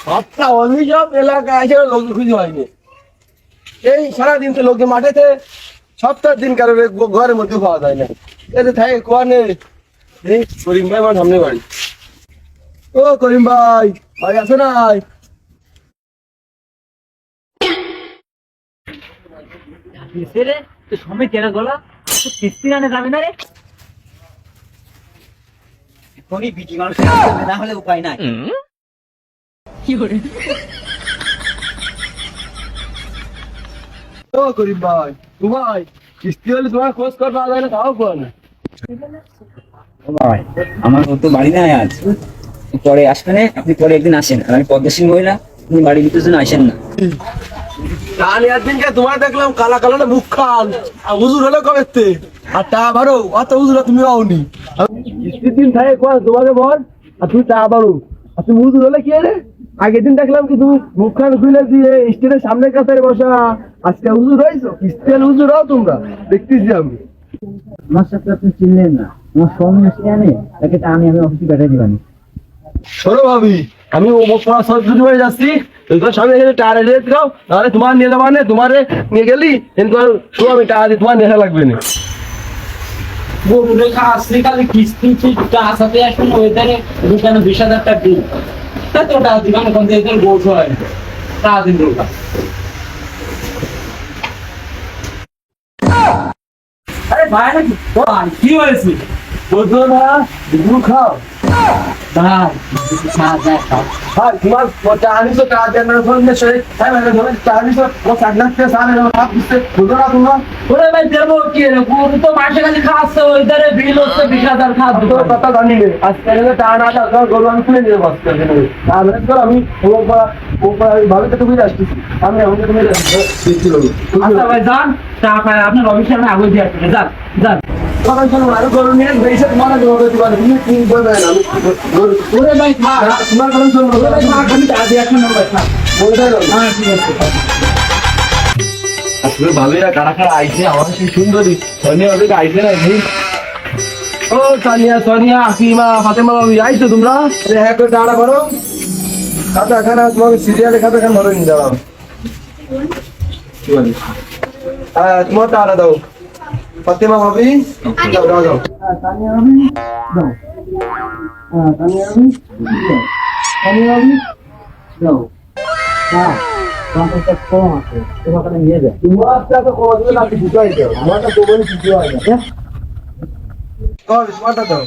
সবটা অভিযোগ এলাকায় এসে লোক খুঁজে হয়নি। এই সারাদিন তো লোকে মাঠেতে, সপ্তাহ দিন কারো ঘরের মধ্যে খাওয়া যায় না। এতে থাকে কোয়া নেই। এই করিম ভাই আমার সামনে বাড়ি। ও করিম ভাই, ভাই আছে নাই? সময় কেনা গলা কিস্তি আনে যাবে না রে। এখনই বিটি মানুষ না হলে উপায় নাই। ও করিম ভাই, তোমায় কিস্তি হলে তোমার খোঁজ কর পাওয়া যায় না, তাও কোয়া না। ভাই আমার তো বাড়ি নাই আজ, পরে আসবেন, আপনি পরে একদিন আসেন। আর আমি পদ্মশী মহিলা, আপনি বাড়ির ভিতর জন্য আসেন না। দিনকে তোমার দেখলাম কালা কালা মুখ খান, আর হুজুর হলো কবে আর টা বারো অত হুজুর তুমি আওনি। কিস্তির দিন থাকে কোয়া তোমাকে বল, আর তুমি টা বারো আর তুমি হুজুর হলে কি রে? আগের দিন দেখলাম কি তুমি মুখ খান খুলে দিয়ে স্টেনের সামনের কাছে বসা, আজকে হুজুর হয়েছো? কিস্তি হুজুর হও তোমরা, দেখতেছি আমি। আমার সাথে আপনি চিনলেন না, আমার স্বামী আসে আনে তাকে আমি অফিসে পাঠিয়ে দিবানি। শোনো ভাবি, আমি সরস্বতী বাড়ি যাচ্ছি, সামনে টায়ার রেট দাও, নাহলে তোমার নিয়ে যাবা না, তোমার নিয়ে গেলি আমি টাকা দিয়ে তোমার নেশা লাগবে না। গরু রেখা আসলে খালি কিস্তি টাকা সাথে আসুন ওয়েদারে দোকানে 20,000 টাকা দিন, তা তো টাকা দিবান কোন দিয়ে গোছ হয় টাকা দিন রোগা। আরে ভাই নাকি কি হয়েছে বলতো না দুধ খাও ভাই? ভাই, তোমার চাকরি তো টাকা দেন না, চাকরি তো চাকরি সামনে ভাব দিচ্ছে, বুঝো না তোমার? ওরে ভাই দেবো কি রে, গরু তো মাসে খালি খাচ্ছে, ওয়েদারে বিল হচ্ছে 20,000 খাদ্য। তোর কথা জানি রে, আজকে টাকা না টাকা গরু আমি খুলে নিয়ে বসতে আমি ভাবে তো তুমি আসতেছি, আমি আমাকে তুমি দিচ্ছিল। আচ্ছা ভাই যান, টাকা আপনার অফিসে আমি আগে দিয়ে আসবেন, যান যান। আরো গরু নিয়ে বেশি তোমার তুমি কি বলবে না, ওরে ভাই থাক, তোমার কথা শুনবো, আমি টাকা দিয়ে আসবেন ভাই, থাক। বলতে হ্যাঁ ঠিক আছে। আসলে ভালোই কারা কারা আইছে, আমার সেই সুন্দরী সোনিয়া ওদেরকে আইছে না। ও সানিয়া, সোনিয়া, আসিমা, ফাতেমা বাবু আইছো তোমরা? হ্যাঁ করে দাঁড়া করো, খাতা খানা তোমাকে সিরিয়ালে খাতা খান ধরে নিয়ে যাওয়া। হ্যাঁ তোমার টাকা দাও ফাতেমা ভাবি, যাও যাও যাও। সানিয়া ভাবি দাও, হ্যাঁ সানিয়া ভাবি, সানিয়া ভাবি দাও। হ্যাঁ কম আছে, তোমাকে নিয়ে যায়। তোমারটা তো কম আছে না, দুটো হয়ে যাও, আমারটা তো বলি দুটো হয়ে যাবে। তোমারটা দাও।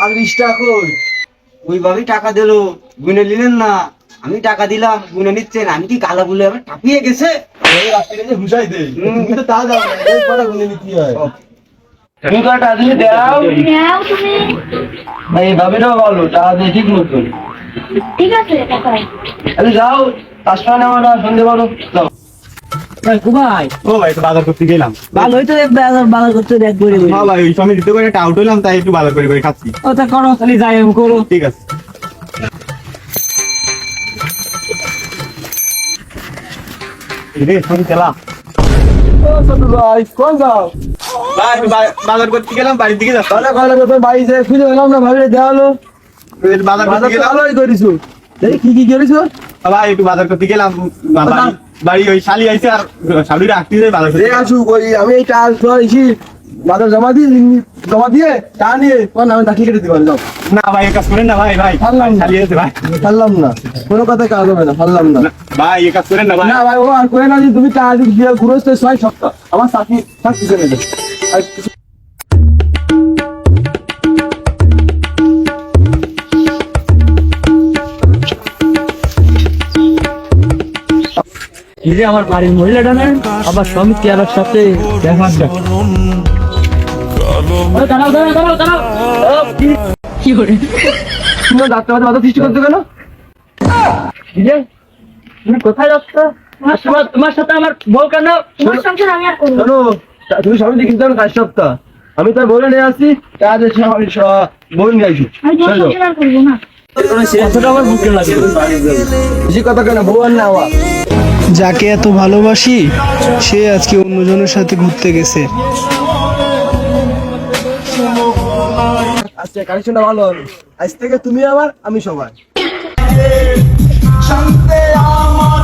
আর 20 টাকা কই? ওই ভাবে টাকা দিলো, গুনে নিলেন না, আমি টাকা দিলাম গুনে নিচ্ছেন, আমি কি গালা বলে আমার টাপিয়ে গেছে। এই রাস্তায় যে ঘুষাই দে, তুমি তো তা দাও না, এই কটা গুনে নিতে হয়। তুমি কটা টাকা দিলে দাও। নাও তুমি। এই ভাবিটাও বলো টাকা দিয়ে ঠিক মতন। ঠিক আছে টাকা। আরে যাও, কাজটা নেওয়া না, সন্ধে বলো যাও। ভাই ভাই ও ভাই তো বাজার করতে গেলাম। ভালোই তো বাজার করতে দেখ করে হ্যাঁ ভাই, ওই সময় দিতে করে একটা আউট হইলাম, তাই একটু বাজার করে খাচ্ছি। ওটা করো, খালি যাই আমি করো। ঠিক আছে। রে ফোন চালা ও ছোট ভাই, কোন যাও? ভাই, আমি বাজার করতে গেলাম, বাড়ির দিকে যাচ্ছি। তাহলে কয়লা তোর বাড়ি যে খুঁজে পেলাম না, ভাবি দেওয়া হলো। বাজার করতে গেলাম ভালোই করিছো। দেখি কি কি করিছো? ভাই, একটু বাজার করতে গেলাম, বাড়ি ওই শালি আইছে, আর শালিরা আসতে বাজার করতে রে আসু কই, আমি এই টাকা তোমার ইসি বাজার জমা দিয়ে টাকা নিয়ে কোন আমি চাকরি কেটে দিবার যাও। না ভাই, এই কাজ করেন না ভাই, ভাই পারলাম না। শালি আছে ভাই, পারলাম না, কোনো কথায় কাজ হবে না, পারলাম না। ভাই এই কাজ করেন না ভাই। না ভাই, ও আর করে না যে তুমি টাকা দিয়ে ঘুরোচ্ছে 6 সপ্তাহ, আমার চাকরি চলে যাবে। আর কিছু আমার বাড়ির মহিলাটা না আবার স্বামী চেয়ারের সাথে দেখা কি করে তুমি ডাক্তার বাধা সৃষ্টি করতে কেন? তুমি কোথায় যাচ্ছ? তোমার সাথে আমার বউ কেন? তোমার সংসার আমি আর করবো না। শোনো, তুমি সবাই কিন্তু 5 সপ্তাহ আমি তার বলে নিয়ে আসছি, কাজ বোন নিয়ে আসি। আমি তোমার সংসার আর করবো না। আমার বুকে লাগে। বেশি কথা কেন, বউ আর নেওয়া। যাকে এত ভালোবাসি সে আজকে অন্যজনের সাথে ঘুরতে গেছে। আজকে কানেকশনটা ভালো হবে। আজ থেকে তুমি আমার, আমি সবার। শান্তে আমার